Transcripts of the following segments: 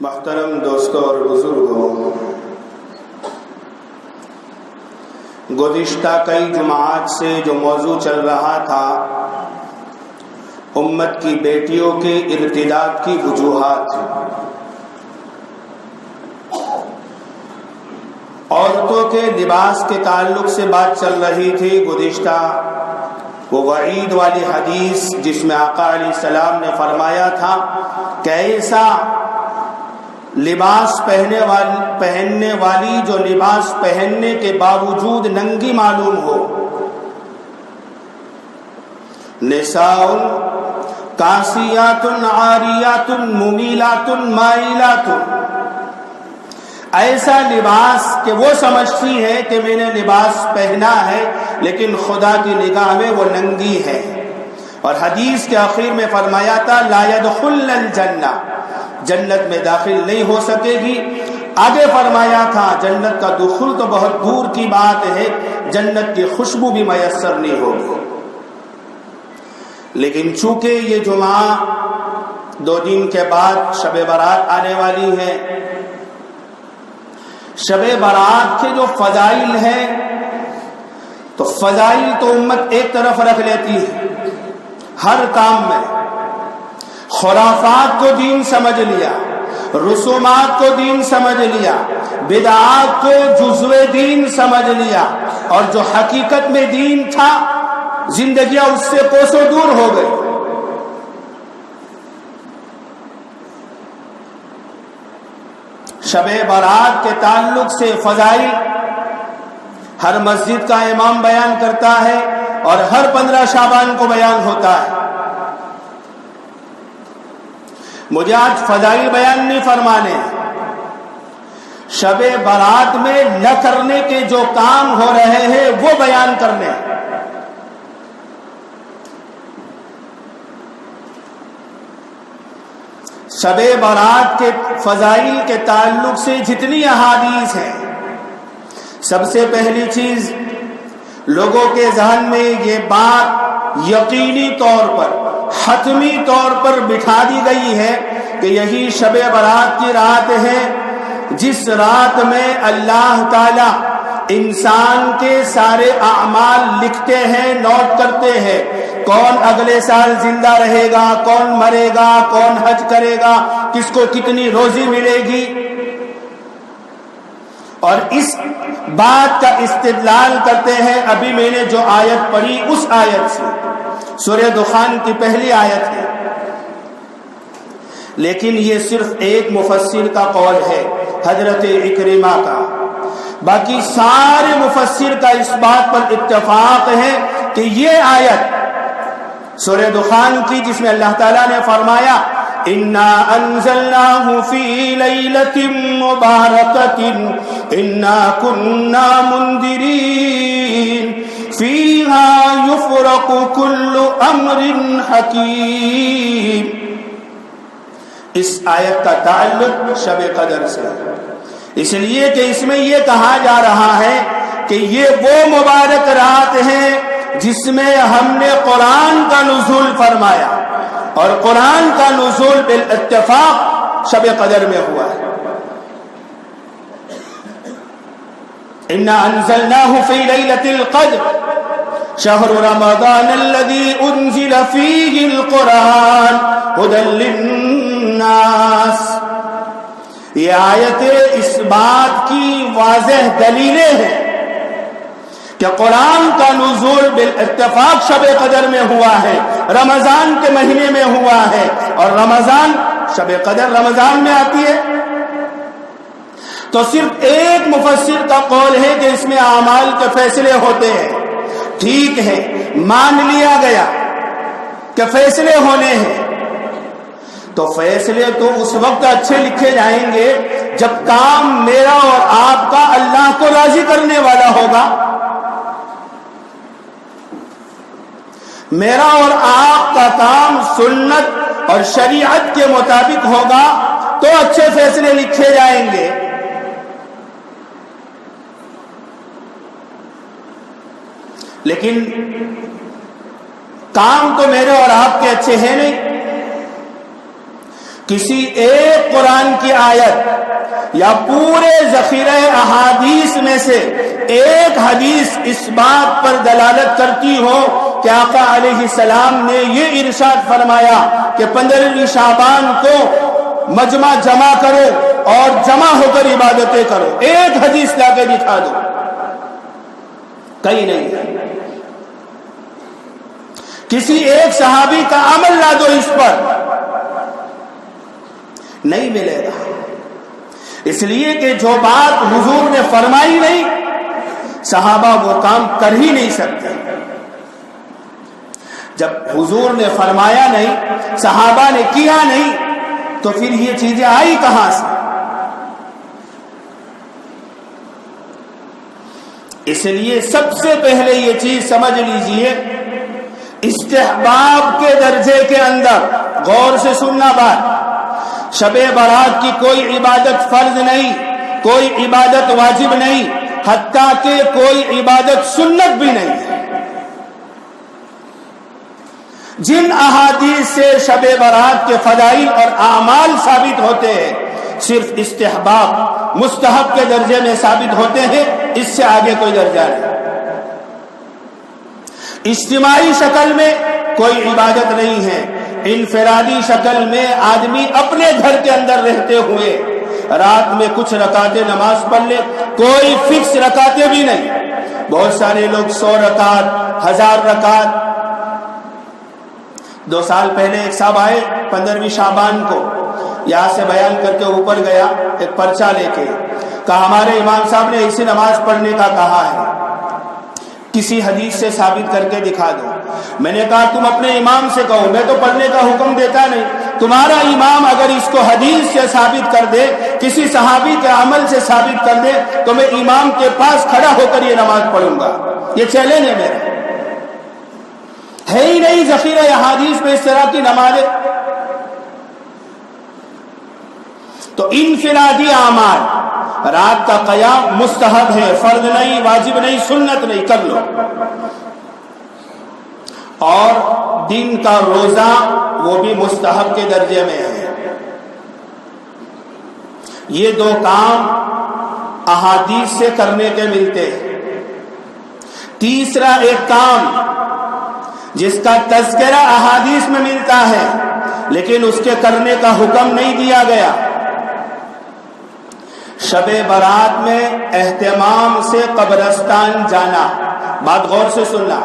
محترم دوستوں اور بزرگوں، گزشتہ کئی جمعات سے جو موضوع چل رہا تھا امت کی بیٹیوں کے ارتداد کی وجوہات، عورتوں کے لباس کے تعلق سے بات چل رہی تھی۔ گزشتہ وہ وعید والی حدیث جس میں آقا علیہ السلام نے فرمایا تھا کہ ایسا لباس پہننے والی جو لباس پہننے کے باوجود ننگی معلوم ہو، نساء کاسیات عاریات ممیلات مائلات، ایسا لباس کہ وہ سمجھتی ہے کہ میں نے لباس پہنا ہے لیکن خدا کی نگاہ میں وہ ننگی ہے۔ اور حدیث کے آخر میں فرمایا تھا لا يدخلن الجنہ، جنت میں داخل نہیں ہو سکے گی۔ آگے فرمایا تھا جنت کا دخول تو بہت دور کی بات ہے، جنت کی خوشبو بھی میسر نہیں ہوگی۔ لیکن چونکہ یہ جمعہ 2 دن کے بعد شب برات آنے والی ہے، شب برات کے جو فضائل ہیں تو فضائل تو امت ایک طرف رکھ لیتی ہے، ہر کام میں خرافات کو دین سمجھ لیا، رسومات کو دین سمجھ لیا، بدعات کو جزو دین سمجھ لیا، اور جو حقیقت میں دین تھا زندگیاں اس سے کوسوں دور ہو گئی۔ شب برات کے تعلق سے فضائل ہر مسجد کا امام بیان کرتا ہے اور ہر 15 شعبان کو بیان ہوتا ہے۔ مجھے آج فضائل بیان نہیں فرمانے، شب برات میں نہ کرنے کے جو کام ہو رہے ہیں وہ بیان کرنے۔ شب برات کے فضائل کے تعلق سے جتنی احادیث ہیں، سب سے پہلی چیز لوگوں کے ذہن میں یہ بات یقینی طور پر، حتمی طور پر بٹھا دی گئی ہے کہ یہی شب برات کی رات ہے جس رات میں اللہ تعالی انسان کے سارے اعمال لکھتے ہیں، نوٹ کرتے ہیں، کون اگلے سال زندہ رہے گا، کون مرے گا، کون حج کرے گا، کس کو کتنی روزی ملے گی۔ اور اس بات کا استدلال کرتے ہیں، ابھی میں نے جو آیت پڑھی اس آیت سے، سورہ دخان کی پہلی آیت ہے، لیکن یہ صرف ایک مفسر کا قول ہے، حضرت اکرمہ کا۔ باقی سارے مفسر کا اس بات پر اتفاق ہے کہ یہ آیت سورہ دخان کی جس میں اللہ تعالیٰ نے فرمایا اِنَّا أَنزَلْنَاهُ فِي لَيْلَةٍ مُبَارَكَةٍ إِنَّا كُنَّا مُنذِرِينَ فِيهَا يُفْرَقُ كُلُّ أَمْرٍ حَكِيمٍ۔ اس آیت کا تعلق شب قدر سے ہے، اس لیے کہ اس میں یہ کہا جا رہا ہے کہ یہ وہ مبارک رات ہے جس میں ہم نے قرآن کا نزول فرمایا، اور قرآن کا نزول بالاتفاق شب قدر میں ہوا ہے۔ اِنَّا أَنزَلْنَاهُ فِي لَيْلَةِ الْقَدْرِ شَهْرُ رَمَضَانَ الَّذِي أُنزِلَ فِيهِ الْقُرْآنُ هُدًى لِلنَّاسِ۔ یہ آیتیں اس بات کی واضح دلیلیں ہیں کہ قرآن کا نزول بالاتفاق شب قدر میں ہوا ہے، رمضان کے مہینے میں ہوا ہے، اور رمضان شب قدر رمضان میں آتی ہے۔ تو صرف ایک مفسر کا قول ہے کہ اس میں اعمال کے فیصلے ہوتے ہیں، ٹھیک ہے، مان لیا گیا کہ فیصلے ہونے ہیں، تو فیصلے تو اس وقت اچھے لکھے جائیں گے جب کام میرا اور آپ کا اللہ کو راضی کرنے والا ہوگا۔ میرا اور آپ کا کام سنت اور شریعت کے مطابق ہوگا تو اچھے فیصلے لکھے جائیں گے۔ لیکن کام تو میرے اور آپ کے اچھے ہیں نہیں، کسی ایک قرآن کی آیت یا پورے ذخیرہ احادیث میں سے ایک حدیث اس بات پر دلالت کرتی ہو کہ آقا علیہ السلام نے یہ ارشاد فرمایا کہ 15 شعبان کو مجمع جمع کرو اور جمع ہو کر عبادتیں کرو، ایک حدیث لا کے دکھا دو، کہیں نہیں۔ کسی ایک صحابی کا عمل لا دو اس پر، نہیں ملے گا، اس لیے کہ جو بات حضور نے فرمائی نہیں، صحابہ وہ کام کر ہی نہیں سکتے۔ جب حضور نے فرمایا نہیں، صحابہ نے کیا نہیں، تو پھر یہ چیزیں آئی کہاں سے؟ اس لیے سب سے پہلے یہ چیز سمجھ لیجئے، استحباب کے درجے کے اندر غور سے سننا بات، شب برات کی کوئی عبادت فرض نہیں، کوئی عبادت واجب نہیں، حتیٰ کہ کوئی عبادت سنت بھی نہیں ہے۔ جن احادیث سے شب برات کے فضائل اور اعمال ثابت ہوتے ہیں، صرف استحباب مستحب کے درجے میں ثابت ہوتے ہیں، اس سے آگے کوئی درجہ نہیں۔ اجتماعی شکل میں کوئی عبادت نہیں ہے، انفرادی شکل میں آدمی اپنے گھر کے اندر رہتے ہوئے رات میں کچھ رکعتیں نماز پڑھ لے، کوئی فکس رکعتیں بھی نہیں۔ بہت سارے لوگ 100 رکعت، 1000 رکعت۔ 2 سال پہلے ایک صاحب آئے 15ویں شعبان کو، یہاں سے بیان کر کے اوپر گیا، ایک پرچہ لے کے کہا ہمارے امام صاحب نے ایسی نماز پڑھنے کا کہا ہے، کسی حدیث سے ثابت کر کے دکھا دو۔ میں نے کہا تم اپنے امام سے کہو، میں تو پڑھنے کا حکم دیتا نہیں، تمہارا امام اگر اس کو حدیث سے ثابت کر دے، کسی صحابی کے عمل سے ثابت کر دے، تو میں امام کے پاس کھڑا ہو کر یہ نماز پڑھوں گا۔ یہ چیلنج ہے میرا، ہے ہی نہیں ذخیرہ احادیث میں اس طرح کی نمازیں۔ تو انفرادی اعمال، رات کا قیام مستحب ہے، فرض نہیں، واجب نہیں، سنت نہیں، کر لو۔ اور دن کا روزہ وہ بھی مستحب کے درجے میں ہے۔ یہ 2 کام احادیث سے کرنے کے ملتے ہیں۔ تیسرا ایک کام جس کا تذکرہ احادیث میں ملتا ہے لیکن اس کے کرنے کا حکم نہیں دیا گیا، شب برات میں اہتمام سے قبرستان جانا۔ بات غور سے سننا،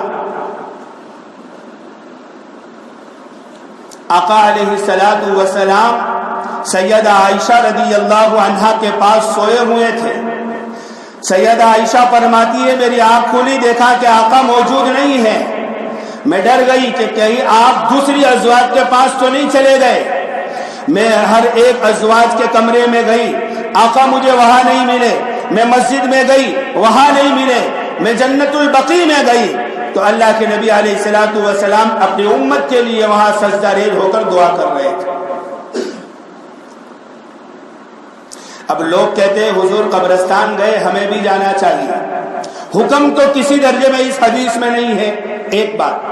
آقا علیہ الصلوۃ والسلام سیدہ عائشہ رضی اللہ عنہا کے پاس سوئے ہوئے تھے۔ سیدہ عائشہ فرماتی ہے میری آنکھ کھلی، دیکھا کہ آقا موجود نہیں ہے، میں ڈر گئی کہ کہیں آپ دوسری ازواج کے پاس تو نہیں چلے گئے۔ میں ہر ایک ازواج کے کمرے میں گئی، آقا مجھے وہاں نہیں ملے، میں مسجد میں گئی وہاں نہیں ملے، میں جنت البقیع میں گئی تو اللہ کے نبی علیہ الصلوۃ والسلام اپنی امت کے لیے وہاں سجدہ ریز ہو کر دعا کر رہے تھے۔ اب لوگ کہتے ہیں حضور قبرستان گئے، ہمیں بھی جانا چاہیے، حکم تو کسی درجے میں اس حدیث میں نہیں ہے۔ ایک بات،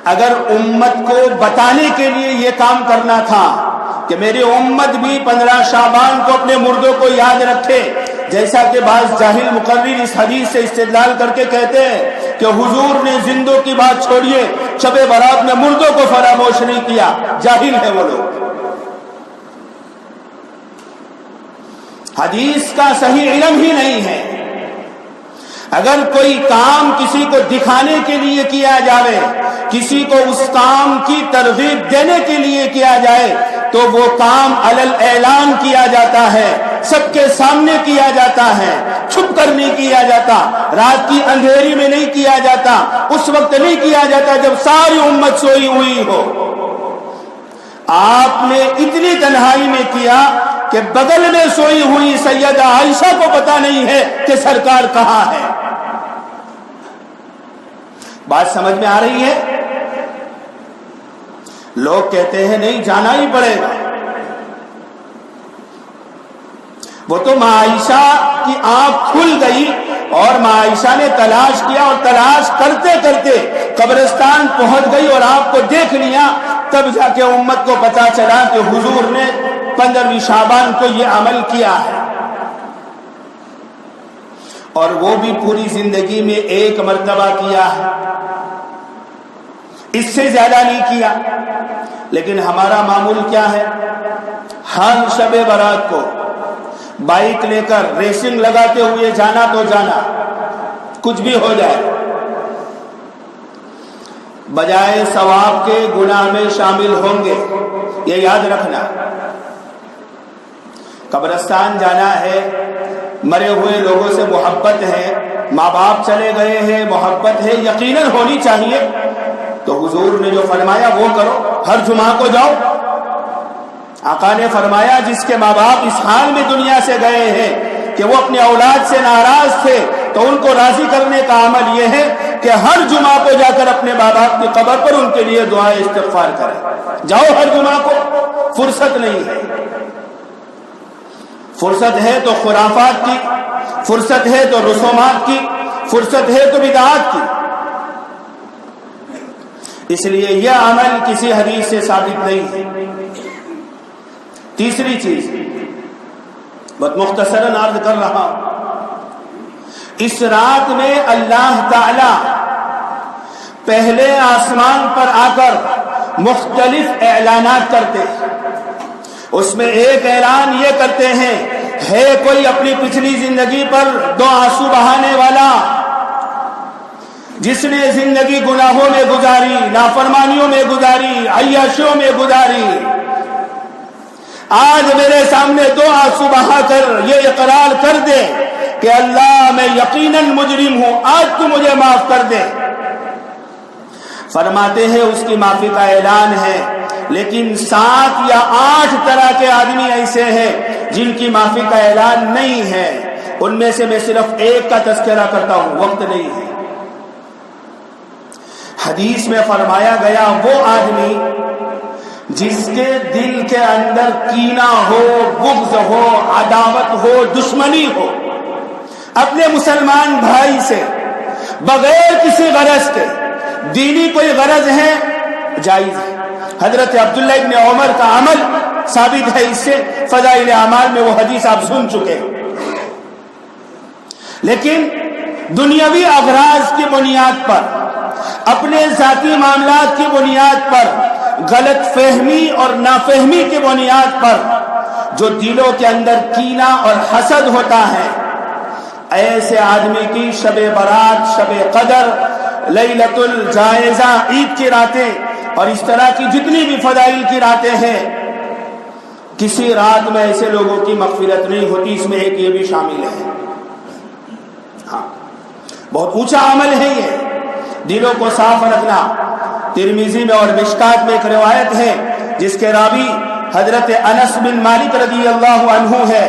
اگر امت کو بتانے کے لیے یہ کام کرنا تھا کہ میری امت بھی 15 شعبان کو اپنے مردوں کو یاد رکھے، جیسا کہ بعض جاہل مقرر اس حدیث سے استدلال کر کے کہتے ہیں کہ حضور نے زندوں کی بات چھوڑیے، شب برات میں مردوں کو فراموش نہیں کیا، جاہل ہے وہ لوگ۔ حدیث کا صحیح علم ہی نہیں ہے۔ اگر کوئی کام کسی کو دکھانے کے لیے کیا جائے، کسی کو اس کام کی ترغیب دینے کے لیے کیا جائے تو وہ کام علل اعلان کیا جاتا ہے، سب کے سامنے کیا جاتا ہے، چھپ کر نہیں کیا جاتا، رات کی اندھیری میں نہیں کیا جاتا، اس وقت نہیں کیا جاتا جب ساری امت سوئی ہوئی ہو۔ آپ نے اتنی تنہائی میں کیا کہ بغل میں سوئی ہوئی سیدہ عائشہ کو پتہ نہیں ہے کہ سرکار کہاں ہے۔ بات سمجھ میں آ رہی ہے؟ لوگ کہتے ہیں نہیں جانا ہی پڑے گا۔ وہ تو ماں عائشہ کی آنکھ کھل گئی اور ماں عائشہ نے تلاش کیا اور تلاش کرتے کرتے قبرستان پہنچ گئی اور آپ کو دیکھ لیا، تب جا کے امت کو پتا چلا کہ حضور نے 15ویں شعبان کو یہ عمل کیا ہے، اور وہ بھی پوری زندگی میں ایک مرتبہ کیا ہے، اس سے زیادہ نہیں کیا۔ لیکن ہمارا معمول کیا ہے؟ ہر شب برات کو بائک لے کر ریسنگ لگاتے ہوئے جانا تو جانا، کچھ بھی ہو جائے، بجائے ثواب کے گناہ میں شامل ہوں گے، یہ یاد رکھنا۔ قبرستان جانا ہے، مرے ہوئے لوگوں سے محبت ہے، ماں باپ چلے گئے ہیں، محبت ہے، یقیناً ہونی چاہیے، تو حضور نے جو فرمایا وہ کرو، ہر جمعہ کو جاؤ۔ آقا نے فرمایا جس کے ماں باپ اس حال میں دنیا سے گئے ہیں کہ وہ اپنے اولاد سے ناراض تھے، تو ان کو راضی کرنے کا عمل یہ ہے کہ ہر جمعہ کو جا کر اپنے ماں باپ کی قبر پر ان کے لیے دعا استغفار کریں۔ جاؤ ہر جمعہ کو، فرصت نہیں ہے، فرصت ہے تو خرافات کی، فرصت ہے تو رسومات کی، فرصت ہے تو بدعات کی۔ اس لیے یہ عمل کسی حدیث سے ثابت نہیں ہے۔ تیسری چیز بہت مختصراً عرض کر رہا ہوں، اس رات میں اللہ تعالی پہلے آسمان پر آ کر مختلف اعلانات کرتے ہیں۔ اس میں ایک اعلان یہ کرتے ہیں، ہے کوئی اپنی پچھلی زندگی پر 2 آنسو بہانے والا، جس نے زندگی گناہوں میں گزاری، نافرمانیوں میں گزاری، عیاشیوں میں گزاری، آج میرے سامنے 2 آنسو بہا کر یہ اقرار کر دے کہ اللہ میں یقیناً مجرم ہوں، آج تو مجھے معاف کر دے۔ فرماتے ہیں اس کی معافی کا اعلان ہے، لیکن 7 یا 8 طرح کے آدمی ایسے ہیں جن کی معافی کا اعلان نہیں ہے۔ ان میں سے میں صرف ایک کا تذکرہ کرتا ہوں، وقت نہیں ہے۔ حدیث میں فرمایا گیا وہ آدمی جس کے دل کے اندر کینہ ہو، بغض ہو، عداوت ہو، دشمنی ہو اپنے مسلمان بھائی سے، بغیر کسی غرض کے، دینی کوئی غرض ہے جائز ہے۔ حضرت عبداللہ ابن عمر کا عمل ثابت ہے، اس سے فضائل اعمال میں وہ حدیث آپ سن چکے ہیں۔ لیکن دنیاوی اغراض کی بنیاد پر، اپنے ذاتی معاملات کی بنیاد پر، غلط فہمی اور نافہمی کی بنیاد پر جو دلوں کے اندر کینہ اور حسد ہوتا ہے، ایسے آدمی کی شب برات، شب قدر، لیلۃ الجائزہ، عید کی راتیں اور اس طرح کی جتنی بھی فضائل کی راتیں ہیں، کسی رات میں ایسے لوگوں کی مغفرت نہیں ہوتی۔ اس میں ایک یہ بھی شامل ہے۔ ہاں، بہت اونچا عمل ہے یہ، دلوں کو صاف رکھنا۔ ترمذی میں اور مشکات میں ایک روایت ہے جس کے راوی حضرت انس بن مالک رضی اللہ عنہ ہے۔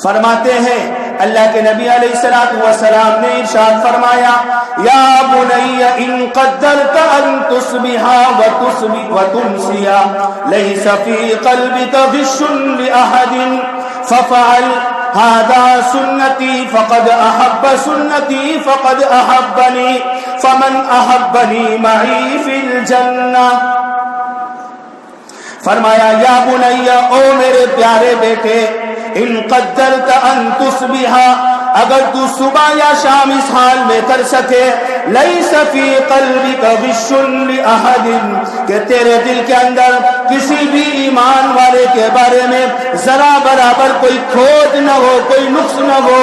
فرماتے ہیں اللہ کے نبی علیہ الصلوۃ والسلام نے ارشاد فرمایا، یا بنی ان قدرت ان تصبح وتمسی لیس فی قلبک غش لاحد ففعل هذا سنتی فقد احب سنتی فقد احبنی فمن احبنی معی فی الجنہ۔ فرمایا یا بنی، او میرے پیارے بیٹے، ان قدرت ان تصبح، اگر تو صبح یا شام اس حال میں کر سکے، لیس فی قلبک غش لاحد، کہ تیرے دل کے اندر کسی بھی ایمان والے کے بارے میں ذرا برابر کوئی کھوٹ نہ ہو، کوئی نقص نہ ہو،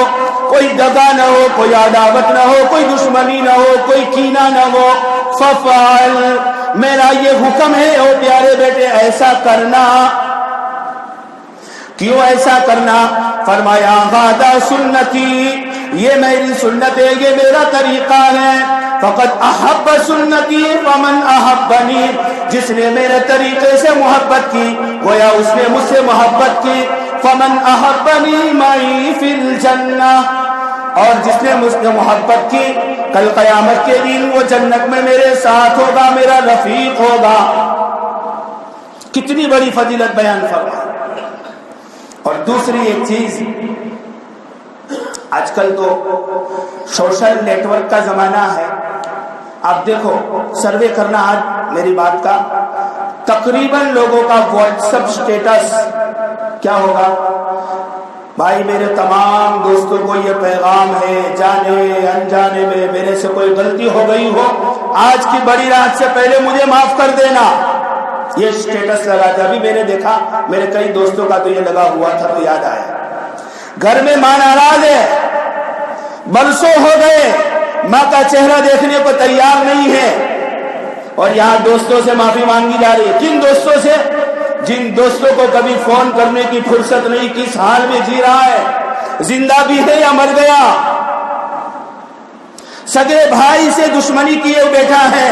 کوئی دغا نہ ہو، کوئی عداوت نہ ہو، کوئی دشمنی نہ ہو، کوئی کینہ نہ ہو، ففعل، میرا یہ حکم ہے او پیارے بیٹے ایسا کرنا۔ کیوں ایسا کرنا؟ فرمایا ھذا سنتی، یہ میری سنت ہے، یہ میرا طریقہ ہے۔ فقد احب سنتی فمن احبنی، جس نے میرے طریقے سے محبت کی گویا اس نے مجھ سے محبت کی۔ فمن احبنی معی فی الجنہ، اور جس نے مجھ سے محبت کی کل قیامت کے دن وہ جنت میں میرے ساتھ ہوگا، میرا رفیق ہوگا۔ کتنی بڑی فضیلت بیان فرمائی۔ اور دوسری ایک چیز، آج کل تو سوشل نیٹ ورک کا زمانہ ہے، آپ دیکھو سروے کرنا آج میری بات کا، تقریباً لوگوں کا واٹس ایپ اسٹیٹس کیا ہوگا؟ بھائی میرے تمام دوستوں کو یہ پیغام ہے، جانے انجانے میں میرے سے کوئی غلطی ہو گئی ہو، آج کی بڑی رات سے پہلے مجھے معاف کر دینا. یہ اسٹیٹس لگا تھا. ابھی میں نے دیکھا میرے کئی دوستوں کا تو یہ لگا ہوا تھا تو یاد آیا. گھر میں ماں ناراض ہے، برسوں ہو گئے ماں کا چہرہ دیکھنے کو تیار نہیں ہے، اور یہاں دوستوں سے معافی مانگی جا رہی ہے. کن دوستوں سے؟ جن دوستوں کو کبھی فون کرنے کی فرصت نہیں، کس حال میں جی رہا ہے، زندہ بھی ہے یا مر گیا. سگے بھائی سے دشمنی کیے بیٹھا ہے،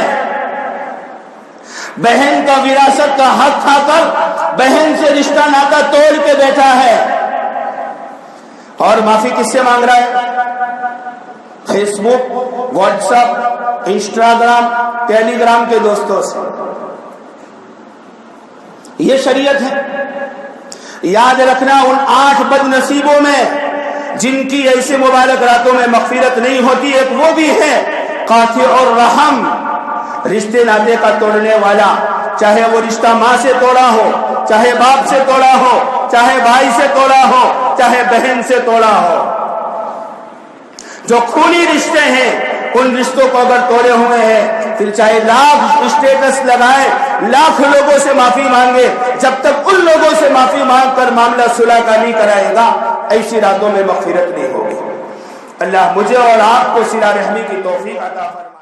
بہن کا وراثت کا حق کھا کر بہن سے رشتہ ناتا توڑ کے بیٹھا ہے، اور معافی کس سے مانگ رہا ہے؟ فیس بک، واٹس ایپ، انسٹاگرام، ٹیلی گرام کے دوستوں سے. یہ شریعت ہے. یاد رکھنا ان 8 بد نصیبوں میں جن کی ایسے مبارک راتوں میں مغفرت نہیں ہوتی، ایک وہ بھی ہے قاطع الرحم، رشتے ناطے کا توڑنے والا. چاہے وہ رشتہ ماں سے توڑا ہو، چاہے باپ سے توڑا ہو، چاہے بھائی سے توڑا ہو، چاہے بہن سے توڑا ہو. جو خونی رشتے ہیں ان رشتوں کو اگر توڑے ہوئے ہیں، پھر چاہے لاکھ اسٹیٹس لگائے، لاکھ لوگوں سے معافی مانگے، جب تک ان لوگوں سے معافی مانگ کر معاملہ صلح کا نہیں کرائے گا، ایسی راتوں میں مغفرت نہیں ہوگی. اللہ مجھے اور آپ کو صلہ رحمی کی توفیق عطا فرمائے.